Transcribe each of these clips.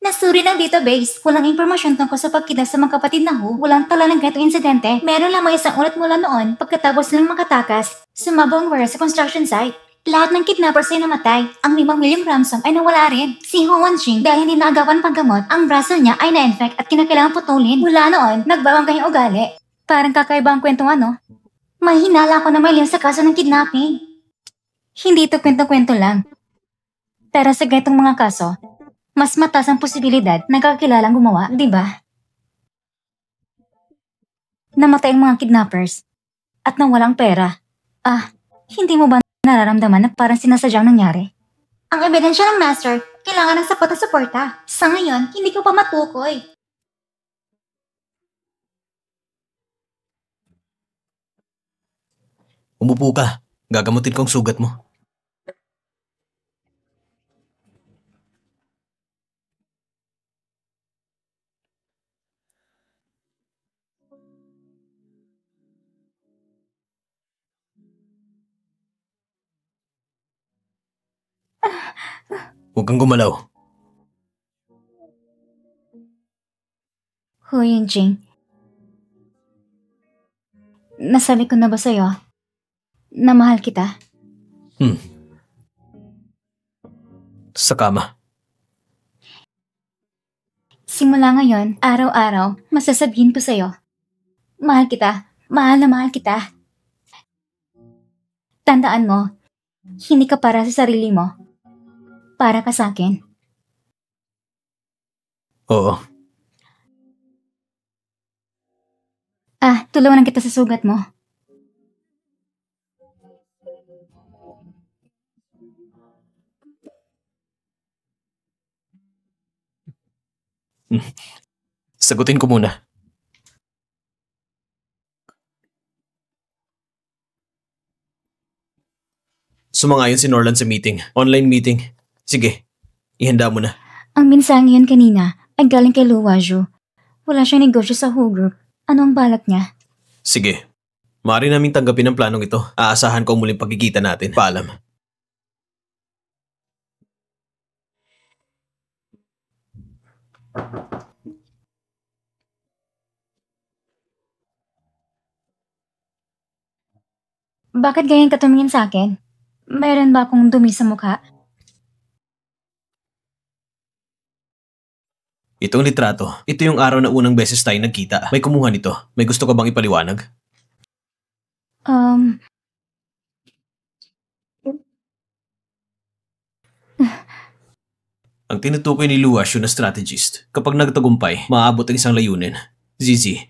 Nasuri ng database. Walang impormasyon tungkol sa pagkidnap sa mga kapatid na Hu. Walang tala ng ganitong insidente. Meron lamang isang ulat mula noon pagkatapos silang makatakas. Sumabog ang wire sa construction site. Lahat ng kidnappers ay namatay. Ang 5 milyong ransom ay nawala rin. Si Hu Wanjing, dahil hindi naagawan paggamot, ang braso niya ay na-infect at kinakailangan putulin. Mula noon, nagbawang kanyang ugali. Parang kakaiba ang kwentong ano. May hinala ako na may lihim sa kaso ng kidnapping. Hindi ito kwento-kwento lang. Pero sa ganitong mga kaso, mas mataas ang posibilidad na kakilalang gumawa, di ba? Namatay ang mga kidnappers at nawalang pera. Hindi mo ba nararamdaman na parang sinasadyang nangyari? Ang ebidensya ng master, kailangan ng sapat na suporta. Sa ngayon, hindi ko pa matukoy. Umupo ka. Gagamutin kong sugat mo. Huwag kang gumalaw. Hu Wanjing, nasabi ko na ba sa'yo na mahal kita? Sa kama. Simula ngayon, araw-araw, masasabihin ko sa'yo, mahal kita, mahal na mahal kita. Tandaan mo, hindi ka para sa sarili mo. Para ka sa akin. Oo. Tulungan kita sa sugat mo. Sagutin ko muna. Sumangayon si Norland sa meeting. Online meeting. Sige, ihanda mo na. Ang mensahe yun kanina ay galing kay Lu Wazhu. Wala siyang negosyo sa Hu Group. Ano ang balak niya? Sige. Maaari naming tanggapin ang planong ito. Aasahan ko ang muling pagkikita natin. Paalam. Bakit ganyan ka tumingin sa akin? Mayroon ba akong dumi sa mukha? Itong litrato. Ito yung araw na unang beses tayo nagkita. May kumuha nito. May gusto ka bang ipaliwanag? Ang tinutukoy ni Lu Wazhu na strategist. Kapag nagtagumpay, maaabot ang isang layunin. Zizi.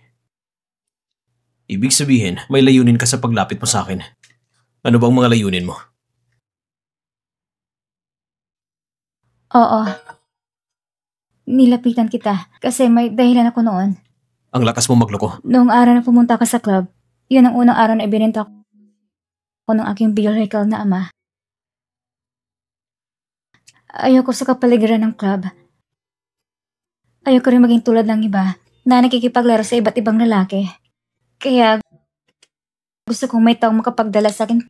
Ibig sabihin, may layunin ka sa paglapit mo sa akin. Ano bang mga layunin mo? Oo. Nilapitan kita kasi may dahilan ako noon. Ang lakas mo magloko. Noong araw na pumunta ka sa club, yun ang unang araw na ibinenta ko ng aking biological na ama. Ayoko sa kapaligiran ng club. Ayoko rin maging tulad ng iba na nakikipaglaro sa iba't ibang lalaki. Kaya gusto kong may taong makapagdala sa akin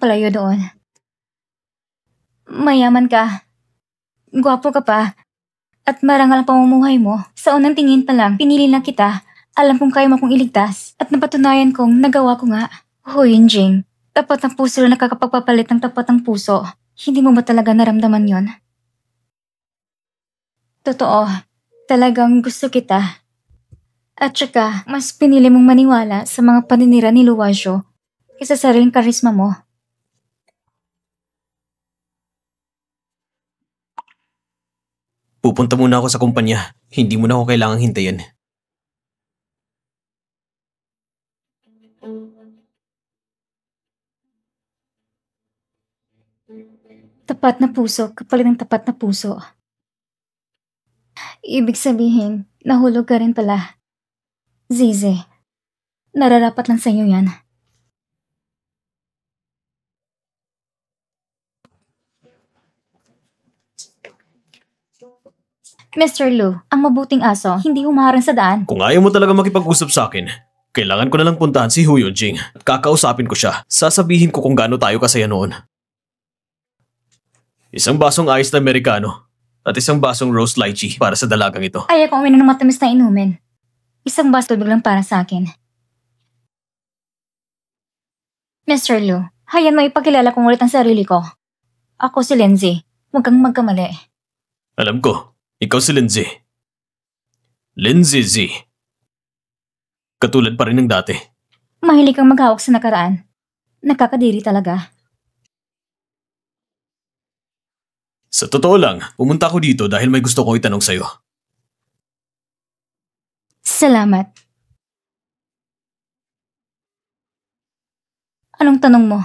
palayo doon. Mayaman ka. Gwapo ka pa. At marangal ang pamumuhay mo. Sa unang tingin pa lang, pinili na kita. Alam kong kaya mo kong iligtas. At napatunayan kong nagawa ko nga. Hu Wanjing, tapat ng puso na nakakapagpapalit ng tapat ng puso. Hindi mo ba talaga naramdaman yon? Totoo. Talagang gusto kita. At saka, mas pinili mong maniwala sa mga paninira ni Lu Wazhu kaysa sa sariling karisma mo. Pupunta muna ako sa kumpanya. Hindi mo na ako kailangang hintayin. Tapat na puso kapalit ng tapat na puso. Ibig sabihin, nahulog ka rin pala. Zizi, nararapat lang sa iyo yan. Mr. Lu, ang mabuting aso, hindi humaharang sa daan. Kung ayaw mo talaga makipag-usap sa akin, kailangan ko na lang puntahan si Hu Wanjing at kakausapin ko siya. Sasabihin ko kung gaano tayo kasaya noon. Isang basong ayos na Amerikano. At isang basong roast lychee para sa dalagang ito. Ayaw kong uminom ng matamis na inumin. Isang baso tubig lang para sa akin. Mr. Lu, hayaan mo ipakilala kong ulit ang sarili ko. Ako si Lindsay. Huwag kang magkamali. Alam ko, ikaw si Lindsay. Lindsay Z. Katulad pa rin ng dati. Mahilig kang maghawak sa nakaraan. Nakakadiri talaga. Sa totoo lang, pumunta ako dito dahil may gusto ko itanong sa'yo. Salamat. Anong tanong mo?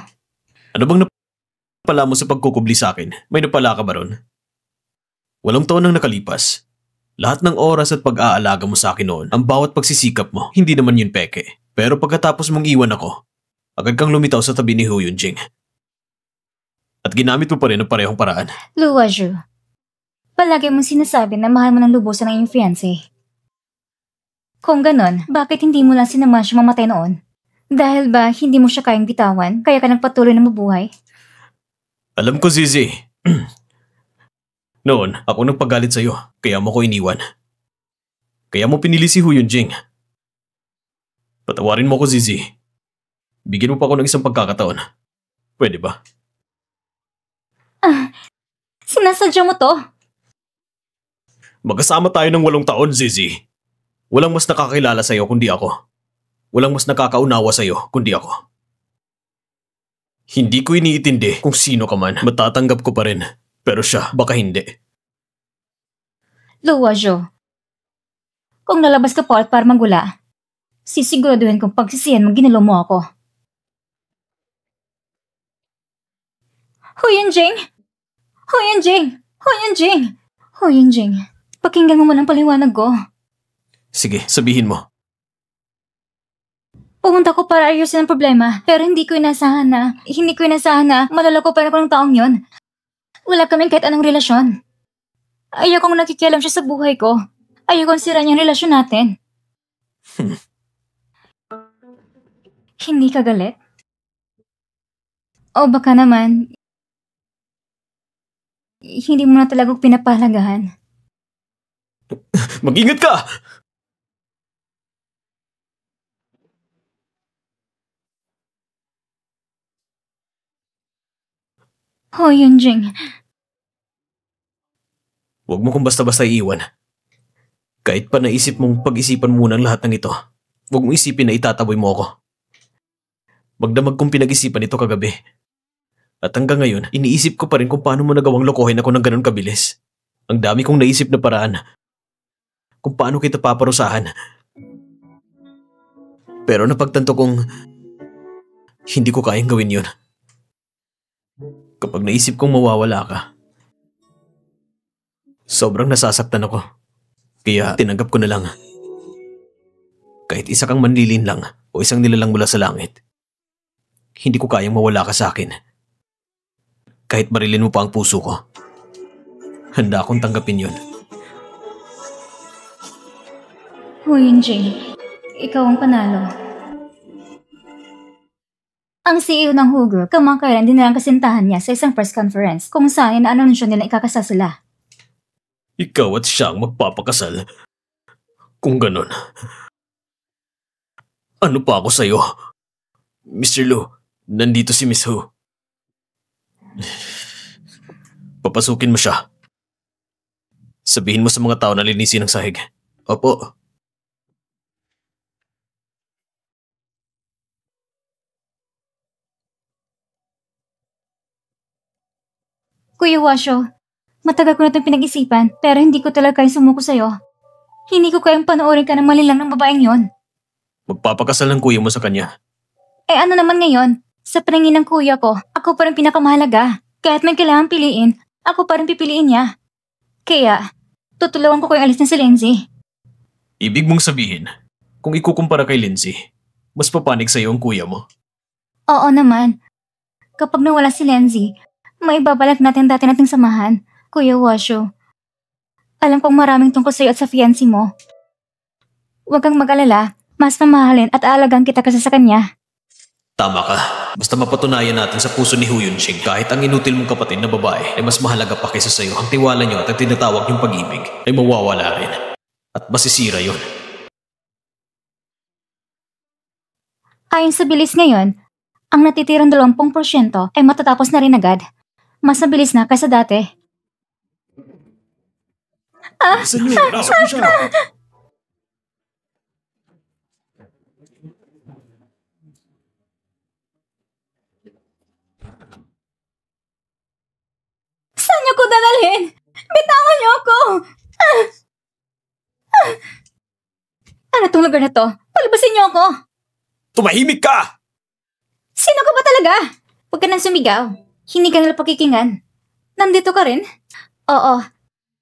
Ano bang napala mo sa pagkukubli sa akin? May napala ka ba ron? 8 taon nang nakalipas. Lahat ng oras at pag-aalaga mo sa akin noon, ang bawat pagsisikap mo, hindi naman yun peke. Pero pagkatapos mong iwan ako, agad kang lumitaw sa tabi ni Hu Yunjing. At ginamit mo pa rin ang parehong paraan. Lu Wazhu, palagi mong sinasabi na mahal mo ng lubusan ng iyong fiancé. Kung ganon, bakit hindi mo lang sinamahan siya mamatay noon? Dahil ba hindi mo siya kayang bitawan, kaya ka nagpatuloy na mabuhay? Alam ko, Zizi. Noon, ako nagpagalit sa'yo, kaya mo ko iniwan. Kaya mo pinili si Hu Yunjing. Patawarin mo ko, Zizi. Bigyan mo pa ako ng isang pagkakataon. Pwede ba? Sinasadya mo to? Magkasama tayo ng 8 taon, Zizi. Walang mas nakakilala sa'yo kundi ako. Walang mas nakakaunawa sa'yo kundi ako. Hindi ko iniintindi kung sino ka man. Matatanggap ko pa rin. Pero siya, baka hindi. Lu Wazhu, kung lalabas ka pa para magula, sisiguraduhin kong pagsisihan mo ginalo mo ako. Hu Yunjing! Hu Yunjing! Hu Yunjing! Hu Yunjing, pakinggan mo man ang paliwanag ko. Sige, sabihin mo. Pumunta ko para ayusin ang problema, pero hindi ko inasahan na malalako pa rin ako ng taong yon. Wala kaming kahit anong relasyon. Ayaw kong nakikialam siya sa buhay ko. Ayaw kong sira niya ang relasyon natin. Hindi ka galit? O baka naman, hindi mo na talaga pinapahalagahan. Mag-ingat ka! Hu Yunjing, Huwag mo kong basta-basta iiwan. Kahit pa naisip mong pag-isipan muna ang lahat ng ito, huwag mong isipin na itataboy mo ako. Magdamag kong pinag-isipan ito kagabi. At hanggang ngayon, iniisip ko pa rin kung paano mo nagawang lokohin ako ng ganun kabilis. Ang dami kong naisip na paraan. Kung paano kita paparusahan. Pero napagtanto kong hindi ko kayang gawin yun. Kapag naisip kong mawawala ka, sobrang nasasaktan ako. Kaya tinanggap ko na lang. Kahit isa kang manlilin lang o isang nilalang mula sa langit, hindi ko kayang mawala ka sa akin. Kahit barilin mo pa ang puso ko, handa akong tanggapin yun. Hu Yunjing, ikaw ang panalo. Ang CEO ng Hu Group, kamakailan din nilang kasintahan niya sa isang press conference kung saan inaanunsyo nila ikakasal sila. Ikaw at siya ang magpapakasal. Kung ganun, ano pa ako sa'yo? Mr. Lu, nandito si Miss Hu. Papasukin mo siya. Sabihin mo sa mga tao na linisin ang sahig. Opo. Kuya Washo, matagal ko na itong pinag-isipan pero hindi ko talaga kayang sumuko sa'yo. Hindi ko kayang panoorin ka ng malilang ng babaeng yon. Magpapakasal ng kuya mo sa kanya. Eh ano naman ngayon? Sa paningin ng kuya ko, ako pa rin pinakamahalaga. Kahit may kailangan piliin, ako pa rin pipiliin niya. Kaya, tutulungan ko kayong alis na si Lindsay. Ibig mong sabihin, kung ikukumpara kay Lindsay, mas papanig sa'yo ang kuya mo. Oo naman. Kapag nawala si Lindsay, maibabalik natin dati nating samahan, Kuya Washo. Alam kong maraming tungkol sa'yo at sa fiancé mo. Huwag kang mag-alala, mas mamahalin at aalagaan kita kasi sa kanya. Tama ka. Basta mapatunayan natin sa puso ni Hu Yunqing kahit ang inutil mong kapatid na babae ay mas mahalaga pa kaysa sa'yo, ang tiwala niyo at ang tinatawag niyong pag-ibig ay mawawala rin. At masisira yon. Ayon sa bilis ngayon, ang natitirang 20% ay matatapos na rin agad. Mas mabilis na kaysa dati. Saan niyo? Nasok mo siya. Saan niyo ko dadalhin? Bitawan niyo ako! Ano tong lugar na to? Palabasin niyo ako! Tumahimik ka! Sino ka ba talaga? Huwag ka nang sumigaw. Hindi ka nila pakikingan. Nandito ka rin? Oo.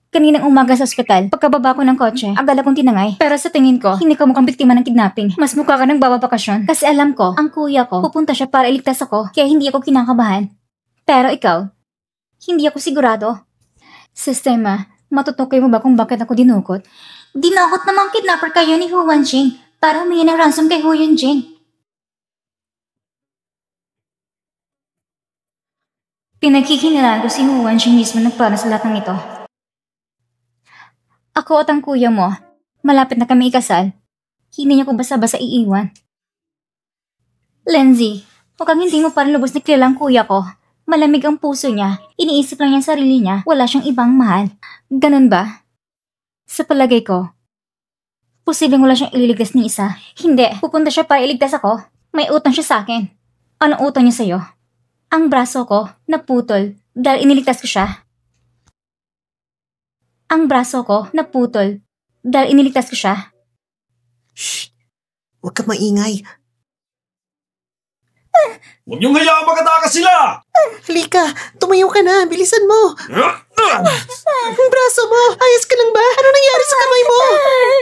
Kaninang umaga sa ospital, pagkababa ko ng kotse, agad akong tinangay. Pero sa tingin ko, hindi ka mukhang biktima ng kidnapping. Mas mukha ka ng bababakasyon. Kasi alam ko, ang kuya ko, pupunta siya para iligtas ako, kaya hindi ako kinakabahan. Pero ikaw, hindi ako sigurado. Sistema, matutukoy mo ba kung bakit ako dinukot? Dinukot namang kidnapper kayo ni Hu Wanqing para humingi ng ransom kay Hu Yunqing. Pinagkikinalaan ko si Hu Wanqing mismo nagplano sa lahat ng ito. Ako at ang kuya mo, malapit na kami ikasal. Hindi niyo ko basta-basta iiwan. Lindsay, mukhang hindi mo parang lubos na kilala ang kuya ko. Malamig ang puso niya, iniisip lang niya ang sarili niya, wala siyang ibang mahal. Ganun ba? Sa palagay ko, posibleng wala siyang ililigtas ni isa. Hindi, pupunta siya para iligtas ako. May utang siya sa akin. Anong utang niya sa'yo? Ang braso ko, naputol, dahil iniligtas ko siya. Ang braso ko, naputol, dahil iniligtas ko siya. Shh! Huwag ka maingay. Huwag niyong hayaang makatakas sila! Halika, tumayo ka na. Bilisan mo. Ang braso mo. Ayos ka lang ba? Ano nangyari sa kamay mo?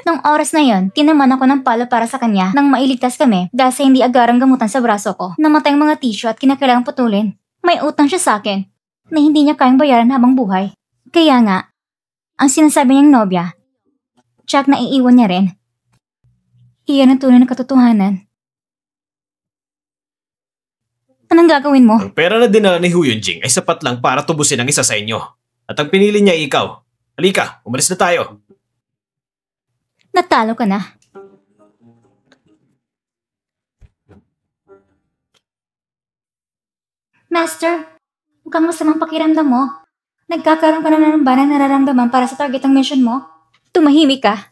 Nung oras na yon, tinaman ako ng palo para sa kanya nang mailigtas kami dahil sa hindi agarang gamutan sa braso ko. Namatay ang mga tissue at kinakailangang putulin. May utang siya sa akin na hindi niya kayang bayaran habang buhay. Kaya nga, ang sinasabi niyang nobya, tsak na iiwan niya rin. Iyan ang tunay na katotohanan. Anong gagawin mo? Ang pera na dinala ni Hu Yunqing ay sapat lang para tubusin ang isa sa inyo. At ang pinili niya ay ikaw. Halika, umalis na tayo. Natalo ka na. Master, mukhang masamang pakiramdam mo. Nagkakaroon ka na ng ba ng nararamdaman para sa target ng mission mo? Tumahimik ka.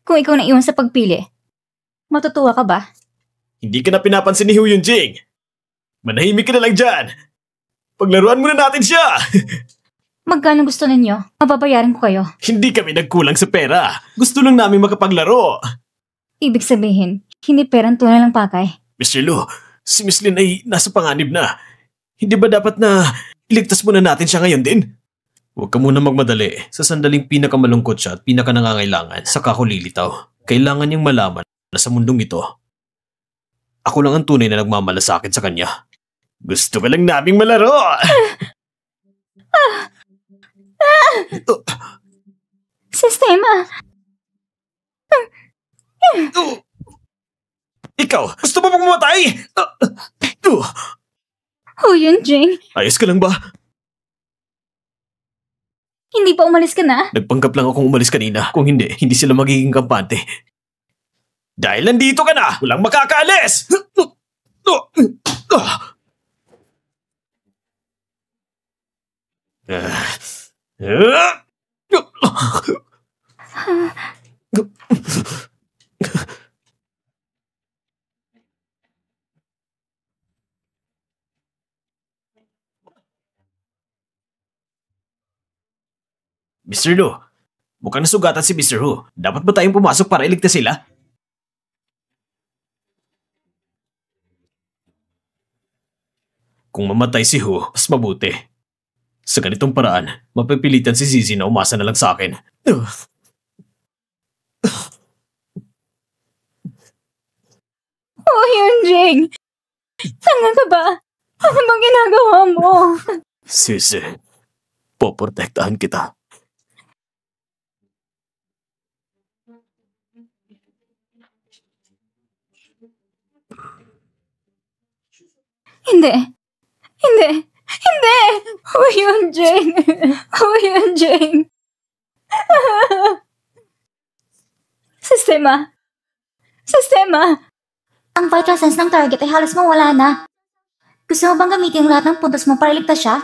Kung ikaw na iwan sa pagpili, matutuwa ka ba? Hindi ka na pinapansin ni Hu Yunqing. Manahimik ka na lang dyan. Paglaruan muna natin siya. Magkano gusto ninyo? Mababayaran ko kayo. Hindi kami nagkulang sa pera. Gusto lang namin makapaglaro. Ibig sabihin, hindi perang tunay lang pakay. Mr. Lu, si Miss Lin ay nasa panganib na. Hindi ba dapat na iligtas muna natin siya ngayon din? Huwag ka muna magmadali. Sa sandaling pinakamalungkot siya at pinakanangangailangan, saka ko lilitaw. Kailangan niyang malaman na sa mundong ito, ako lang ang tunay na nagmamalasakit sa kanya. Gusto ka lang naming malaro! Sistema! Ikaw, gusto mo bang mamatay? Hu Yunqing, Ayos ka lang ba? hindi pa umalis ka na? Nagpanggap lang akong umalis kanina. Kung hindi, hindi sila magiging kampante. Dahil nandito ka na, walang makakaalis! Mr. Lu, mukhang nasugatan si Mr. Hu. Dapat ba tayong pumasok para iligtas sila? Kung mamatay si Hu, mas mabuti. Sa ganitong paraan, mapipilitan si Zizi na umasa na lang sa akin. Hu Yunqing! Tanga ka ba? Ano bang ginagawa mo? Zizi, poprotektahan kita. Hindi. Hindi. Hindi! Ho Yun-jing! Ho Yun-jing! Sistema! Sistema! Ang vital sense ng target ay halos mawala na. Gusto mo bang gamitin ang lahat ng puntos mo para iligtas siya?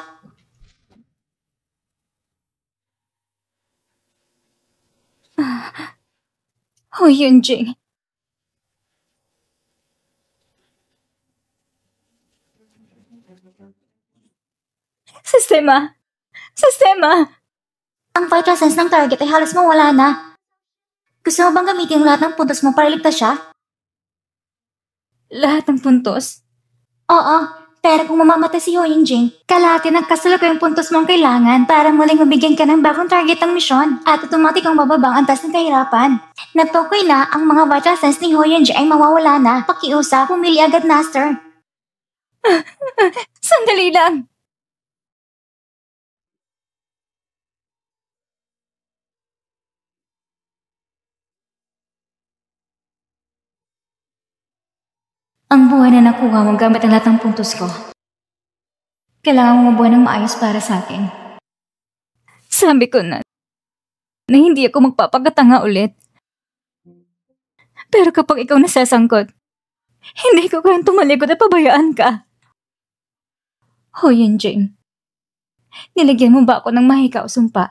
Ho Yun-jing. Sistema! Sistema! Ang vital sense ng target ay halos mawala na. Gusto mo bang gamitin ang lahat ng puntos mo para iligtas siya? Lahat ng puntos? Oo, pero kung mamamatay si Ho Yun-jing, kalahati ng kasalukuyang puntos mong kailangan para muling mabigyan ka ng bagong target ng misyon at automatic ang bababang antas ng kahirapan. Natukoy na ang mga vital sense ni Ho Yun-jing ay mawawala na. Pakiusap, pumili agad, Master. Sandali lang. Ang buhay na nakuha mo gamit ang lahat ng puntos ko. Kailangan mo mabuhay ng maayos para sa akin. Sabi ko na hindi ako magpapakatanga ulit. Pero kapag ikaw nasasangkot, hindi ko kayang tumalikod at pabayaan ka. Ho Yun-jing, nilagyan mo ba ako ng mahika o sumpa?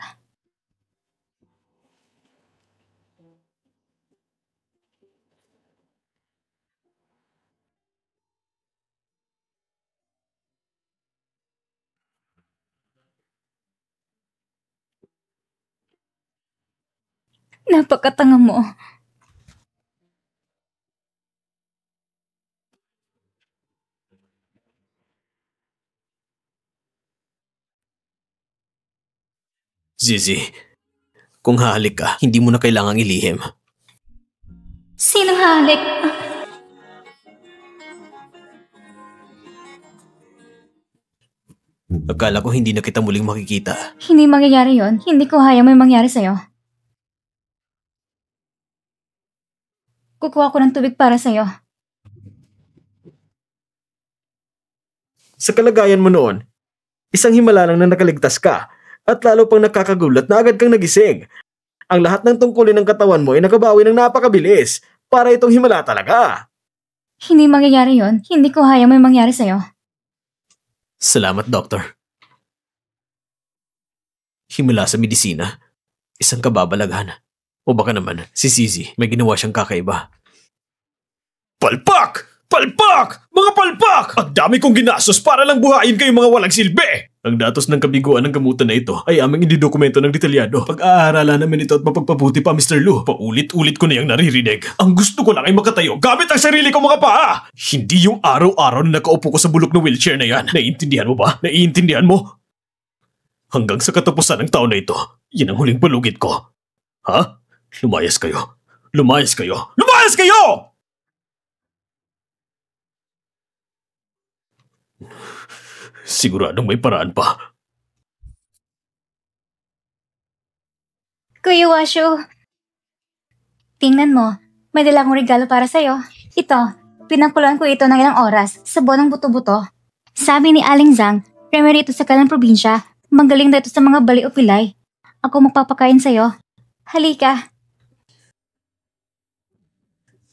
Napakatanga mo. Zizi, kung hahalik ka, hindi mo na kailangang ilihim. Sinong halik? Akala ko hindi na kita muling makikita. Hindi mangyayari yon. Hindi ko hayang may mangyari sa'yo. Kukuha ko ng tubig para sa'yo. Sa kalagayan mo noon, isang himala lang na nakaligtas ka at lalo pang nakakagulat na agad kang nagising. Ang lahat ng tungkulin ng katawan mo ay nakabawi ng napakabilis. Para itong himala talaga. Hindi mangyayari yon. Hindi ko hayang may mangyari sa'yo. Salamat, Doktor. Himala sa medisina. Isang kababalaghan. O baka naman, si Zizi may ginawa siyang kakaiba. Palpak! Palpak! Mga palpak! Ang dami kong ginastos para lang buhayin kayong mga walang silbi! Ang datos ng kabiguan ng gamutan na ito ay aming indidokumento ng detalyado. Pag-aaralan namin ito at mapagpabuti pa, Mr. Lu. Paulit-ulit ko na yung naririnig. Ang gusto ko lang ay makatayo gamit ang sarili kong mga paa! Hindi yung araw-araw na nakaupo ko sa bulok na wheelchair na yan. Naiintindihan mo ba? Naiintindihan mo? Hanggang sa katapusan ng taon na ito, yan ang huling palugit ko. Ha? Lumayas kayo. Lumayas kayo. Lumayas kayo! Siguradong may paraan pa. Kuya Washo, tingnan mo. May dala akong regalo para sa'yo. Ito, pinakuluan ko ito ng ilang oras sa buwan ng buto-buto. Sabi ni Aling Zhang, premier ito sa kalang probinsya. Magaling daw ito sa mga bali o pilay. Ako magpapakain sa'yo. Halika.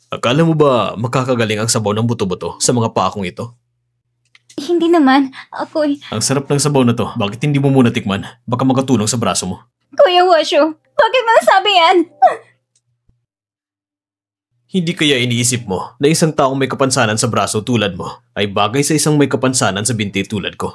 Akala mo ba makakagaling ang sabaw ng buto-buto sa mga paakong ito? Hindi naman. Ako'y... Ang sarap ng sabaw na to. Bakit hindi mo muna tikman? Baka makatulong sa braso mo. Kuya Washo, bakit mo nasabi yan? Hindi kaya iniisip mo na isang taong may kapansanan sa braso tulad mo ay bagay sa isang may kapansanan sa binti tulad ko?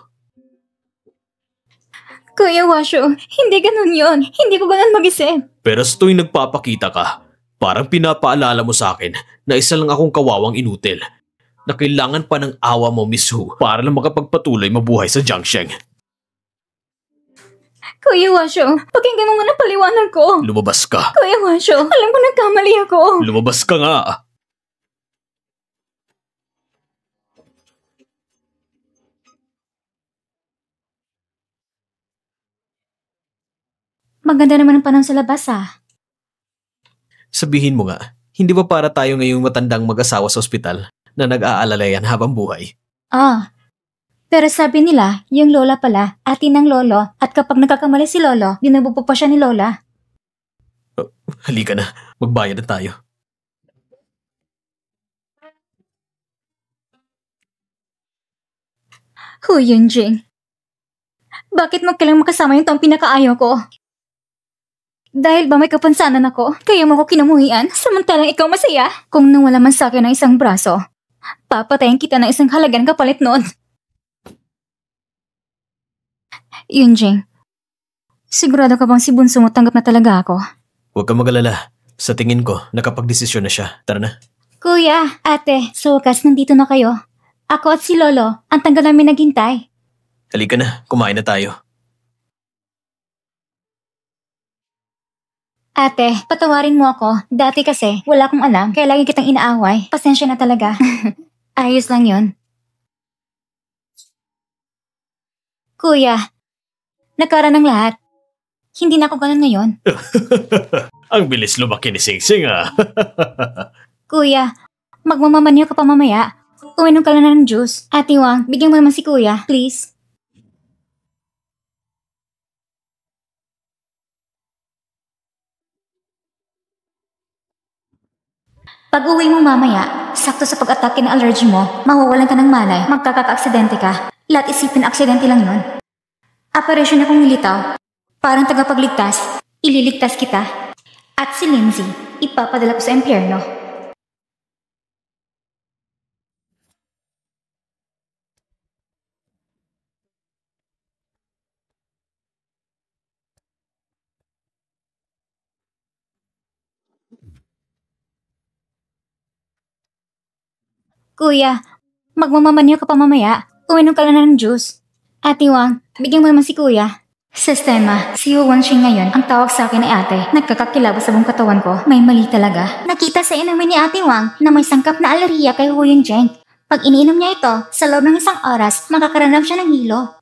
Kuya Washo, hindi ganun yon. Hindi ko ganun mag-isip. Pero sa tuwing nagpapakita ka, parang pinapaalala mo sa akin na isa lang akong kawawang inutil na kailangan pa ng awa mo, Miss Hu, para lang makapagpatuloy mabuhay sa Jiangsheng. Kuya Washo, pakinggan mo muna paliwanag ko. Lumabas ka. Kuya Washo, alam ko nagkamali ako. Lumabas ka nga. Maganda naman ang panahon sa labas Sabihin mo nga, hindi ba para tayo ngayong matandang mag-asawa sa ospital na nag-aalalayan habang buhay? Pero sabi nila, yung lola pala, atin ng lolo, at kapag nagkakamali si lolo, dinubog pa siya ni lola. Halika na, magbayad na tayo. Hu Yunjing. Bakit mo kailang makasama yung taong pinakaayaw ko? Dahil ba may kapansanan ako, kaya mo ko kinamuhian, samantalang ikaw masaya? Kung nawala man sa akin ng isang braso, papatayin kita ng isang halagang kapalit noon. Yunjing, sigurado ka bang si Bunso mo tanggap na talaga ako? Huwag kang mag-alala. Sa tingin ko, nakapag-desisyon na siya. Tara na. Kuya, ate, sa wakas nandito na kayo. Ako at si Lolo, ang tagal namin naghintay. Halika na, kumain na tayo. Ate, patawarin mo ako. Dati kasi, wala akong alam, kaya lagi kitang inaaway. Pasensya na talaga. Ayos lang yun. Kuya, nagkaroon ng lahat. Hindi na ako ganun ngayon. Ang bilis lumaki ni Singsing ah. Kuya, magmamamanyo ka pa mamaya. Uminom ka na ng juice. Ate Wang, bigyan mo naman si Kuya, please. Pag uwi mo mamaya, sakto sa pag-atake ng allergy mo, mawawalan ka ng malay, magkaka-aksidente ka. Lahat isipin aksidente lang yun. Operasyon akong nilitaw. Parang tagapagligtas, ililigtas kita. At si Lindsay, ipapadala ko sa impyerno. Kuya, magmamamanyo ka pa mamaya. Uminom ka na ng juice. Ate Wang, bigyan mo naman si Kuya. Sistema, si Hu Wanxing ngayon, ang tawag sa akin ay ate. Nagkakakilabot sa buong katawan ko. May mali talaga. Nakita sa inumin ni Ate Wang na may sangkap na alerhiya kay Hu Yunjing. Pag iniinom niya ito, sa loob ng isang oras, makakaramdam siya ng hilo.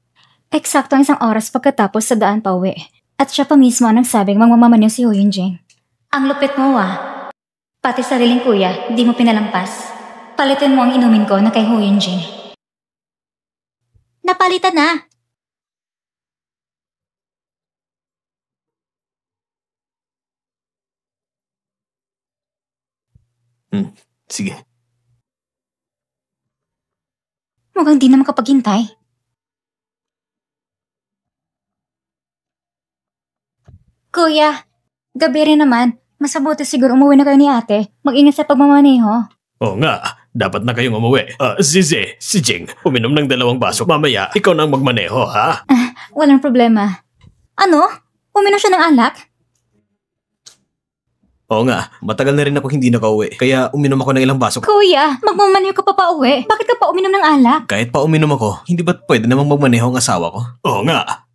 Eksakto ang isang oras pagkatapos sa daan pa uwi. At siya pa mismo ang nagsabing magmamamanyo si Hu Yunjing. Ang lupit mo Pati sariling kuya, di mo pinalampas. Palitin mo ang inumin ko na kay Hu Yunjing. Napalitan na! Sige. Mukhang di na makapaghintay. Kuya, gabi rin naman. Mas mabuti siguro umuwi na kayo ni ate. Mag-ingat sa pagmamaneho. Oo nga, dapat na kayong umuwi. Zizi, si Jing, uminom ng 2 baso. Mamaya, ikaw nang magmaneho, ha? Walang problema. Ano? Uminom siya ng alak? Oo nga, matagal na rin ako hindi nakauwi. Kaya uminom ako ng ilang baso. Kuya, magmamaneho ka pa uwi. Bakit ka pa uminom ng alak? Kahit pa uminom ako, hindi ba't pwede namang magmaneho ang asawa ko? Oo nga.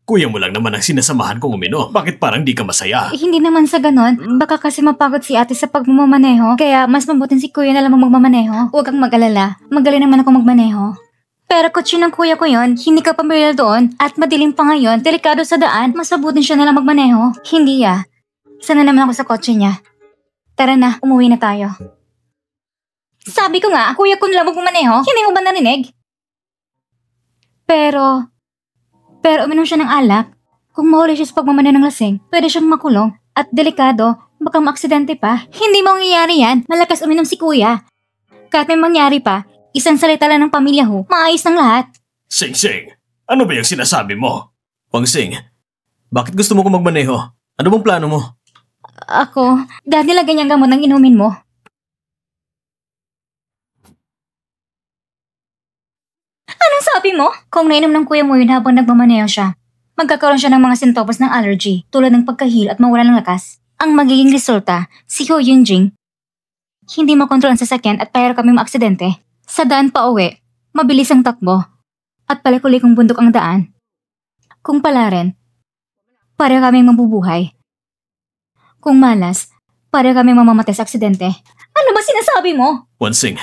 Kuya mo lang naman ang sinasamahan kong uminom. Bakit parang di ka masaya? Hindi naman sa ganon. Baka kasi mapagod si ate sa pagmamaneho. Kaya mas mabuting si kuya na lang magmamaneho. Huwag kang mag-alala. Magaling naman ako magmaneho. Pero kotse ng kuya ko yon, hindi ka pamilya doon. At madilim pa ngayon, delikado sa daan. Mas mabuting siya na lang magmaneho. Hindi Sana naman ako sa kotse niya. Tara na, umuwi na tayo. Sabi ko nga, kuya ko na lang magmamaneho. Hindi mo ba narinig? Pero uminom siya ng alak. Kung mahuli siya sa pagmamaneho ng lasing, pwede siyang makulong. At delikado, baka maaksidente pa. Hindi mangyayari yan. Malakas uminom si kuya. Kahit may mangyari pa, isang salita lang ng pamilya Hu, maayos ng lahat. Sing-sing, ano ba yung sinasabi mo? Wangsing, bakit gusto mo ko magmaneho? Ano bang plano mo? Ako, dahil nilagay niyang gamot ng inumin mo. Anong sabi mo? Kung nainom ng kuya mo yun habang nagmamaneho siya, magkakaroon siya ng mga sintomas ng allergy tulad ng pagkahil at mawala ng lakas. Ang magiging resulta, si Hu Yunjing, hindi makontrol ang sasakyan at pahirap kami maaksidente. Sa daan pa uwi, mabilis ang takbo at palikulikong bundok ang daan. Kung pala rin, pareho kaming mabubuhay. Kung malas, pareho kaming mamamatay sa aksidente. Ano ba sinasabi mo? Wansing,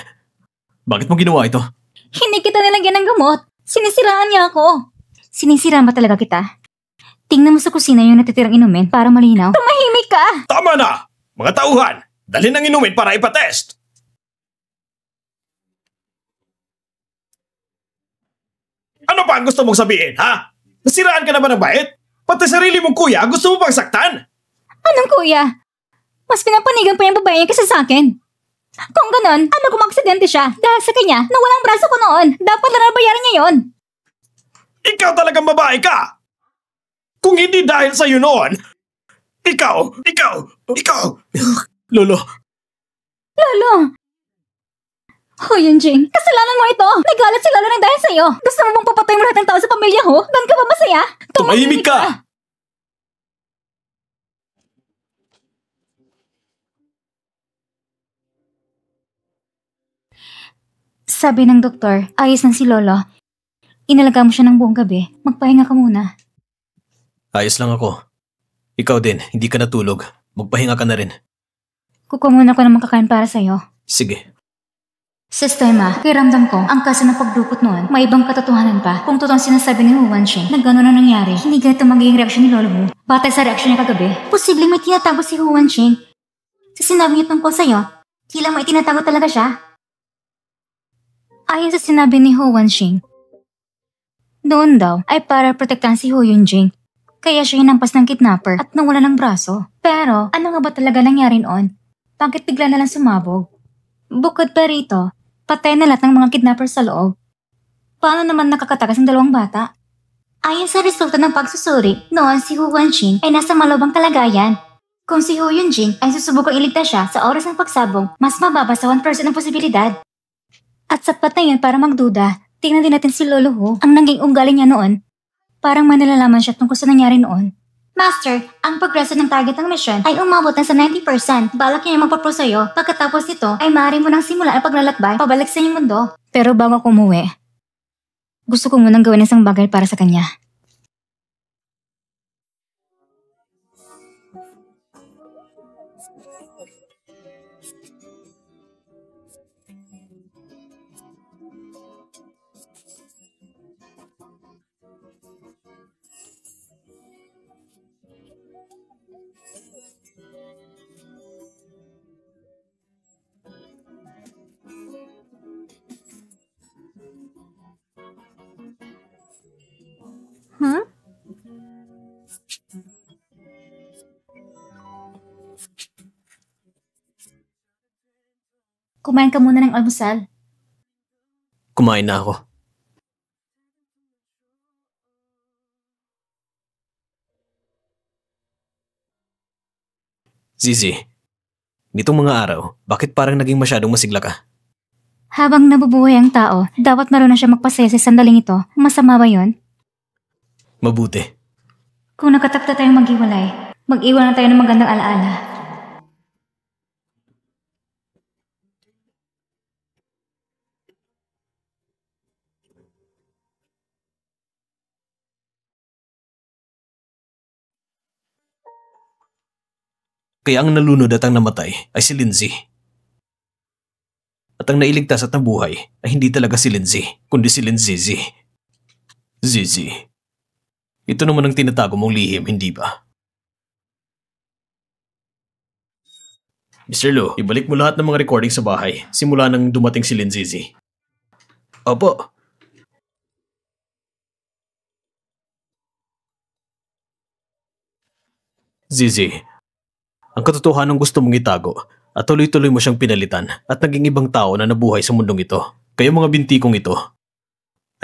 bakit mo ginawa ito? Hindi kita nilagyan ng gamot. Sinisiraan niya ako. Sinisiraan ba talaga kita? Tingnan mo sa kusina yung natitirang inumin para malinaw. Tumahimik ka! Tama na! Mga tauhan, dalhin ang inumin para ipatest! Ano pa ang gusto mong sabihin, ha? Nasiraan ka na ba ng bait? Pati sarili mong kuya, gusto mo pang saktan? Anong kuya? Mas pinapanigan pa yung babae niya kasi sa akin. Kung ganon, ano kung aksidente siya dahil sa kanya na walang braso ko noon? Dapat na nabayaran niya yon. Ikaw talagang babae ka! Kung hindi dahil sa'yo noon, ikaw! Lolo, Lolo! Yunjing, kasalanan mo ito! Nagalit si Lolo ng dahil sa'yo! Gusto mo bang papatay mo lahat ng tao sa pamilya ho? Doon ka ba masaya? tumahimik ka! Sabi ng doktor, ayos na si Lolo. Inalaga mo siya ng buong gabi. Magpahinga ka muna. Ayos lang ako. Ikaw din, hindi ka natulog. Magpahinga ka na rin. Kukuha muna ko ng makakain para sa'yo. Sige. Sistema, kiramdam ko, ang kaso ng pagdukot noon, may ibang katotohanan pa. Kung totoong sinasabi ni Hu Wanxing na gano'n na nangyari, hindi ganito magiging reaksyon ni Lolo Hu. Batay sa reaksyon niya kagabi, posibleng may tinatago si Hu Wanxing. Sa sinabi niya tungkol sa'yo, tila may tinatago talaga siya. Ayon sa sinabi ni Hu Wanxing, noon daw ay para protektahan si Hu Yunjing. Kaya siya hinampas ng kidnapper at nawala ng braso. Pero ano nga ba talaga nangyari noon? Bakit bigla na lang sumabog? Bukod pa rito, patay na lahat ng mga kidnapper sa loob. Paano naman nakakatakas ng dalawang bata? Ayon sa resulta ng pagsusuri, noon si Hu Wanxing ay nasa malubang kalagayan. Kung si Hu Yunjing ay susubukang iligtas siya sa oras ng pagsabog, mas mababa sa 1% ang posibilidad. At sapat na yun para magduda, tingnan din natin si Lolo Hu, ang naging ugali niya noon. Parang may nalalaman siya tungkol sa nangyari noon. Master, ang progreso ng target ng mission ay umabot na sa 90%. Balak niya magpapro sa'yo. Pagkatapos nito ay maaari mo nang simula ang paglalakbay pabalik sa iyong mundo. Pero bago ako umuwi, gusto ko munang gawin isang bagay para sa kanya. Kumain ka muna ng almusal. Kumain na ako. Zizi, nitong mga araw, bakit parang naging masyadong masigla ka? Habang nabubuhay ang tao, dapat marunong siya magpasaya sa sandaling ito. Masama ba yon? Mabuti. Kung nakatakda tayong maghiwalay, mag-iwan na tayo ng magandang alaala. Kaya ang nalunod at ang namatay ay si Lindsay. At ang nailigtas at nabuhay ay hindi talaga si Lindsay, kundi si Lindsay. Zizi, ito naman ang tinatago mong lihim, hindi ba? Mr. Lu, ibalik mo lahat ng mga recording sa bahay simula nang dumating si Lindsay. Opo. Zizi, ang katotohanan gusto mong itago at tuloy-tuloy mo siyang pinalitan at naging ibang tao na nabuhay sa mundong ito. Kaya mga binti kong ito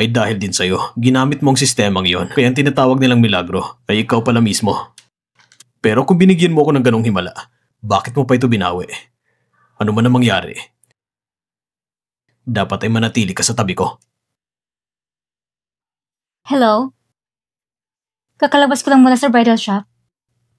ay dahil din sa'yo. Ginamit mo ang sistemang yon. Kaya ang tinatawag nilang milagro ay ikaw pala mismo. Pero kung binigyan mo ako ng ganong himala, bakit mo pa ito binawi? Ano man ang mangyari, dapat ay manatili ka sa tabi ko. Hello? Kakalabas ko lang mula sa bridal shop.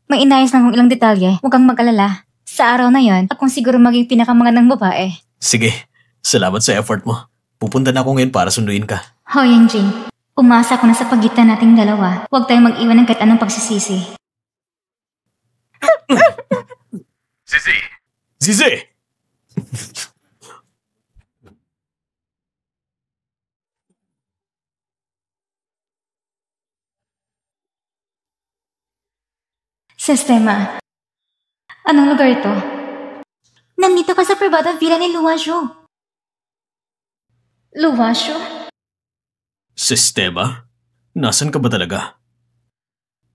May inayos lang kong ilang detalye, huwag kang mag-alala. Sa araw na yon, akong siguro maging pinakamagandang babae. Sige, salamat sa effort mo. Pupunta na ako ngayon para sunduin ka. Ho Yunjing, umasa ko na sa pagitan nating dalawa. Huwag tayong mag-iwan ng kahit anong pagsisisi. Zizi! Sistema. Anong lugar ito? Nandito ka sa private villa ni Luwashu. Luwashu? Sistema? Nasaan ka ba talaga?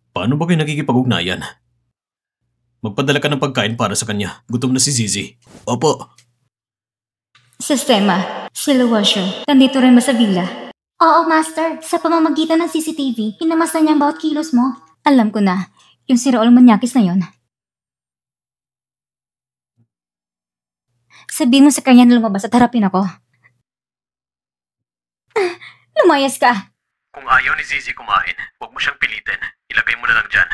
Paano ba kayo nakikipag-ugnayan? Magpadala ka ng pagkain para sa kanya. Gutom na si Zizi. Opo. Sistema, si Luasyo, nandito rin ba sa villa? Oo, Master. Sa pamamagitan ng CCTV, pinamasa niya ang bawat kilos mo. Alam ko na, yung si Raul Manyakis na yon. Sabihin mo sa kanya na lumabas at harapin ako. Lumayas ka. Kung ayaw ni Zizi kumain, huwag mo siyang pilitin. Ilagay mo na lang dyan.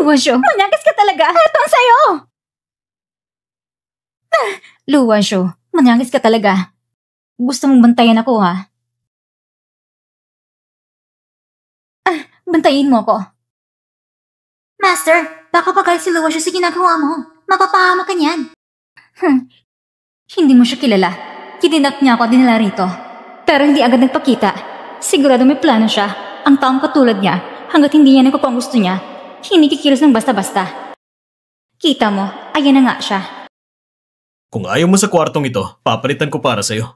Luasyo, Manyakis ka talaga. Ito ang sayo. Luasyo, Manyakis ka talaga. Gusto mong bantayan ako, ha? Bantayin mo ako. Master, baka pagay si Luasyo sa ginagawa mo. Mapapahama ka niyan. Hindi mo siya kilala. Kidinap niya ako at dinala rito. Pero hindi agad nagpakita. Sigurado may plano siya. Ang taong katulad niya, hanggat hindi niya nakukuha ang gusto niya, hindi kikilos ng basta-basta. Kita mo, ayan na nga siya. Kung ayaw mo sa kwartong ito, papalitan ko para sa'yo.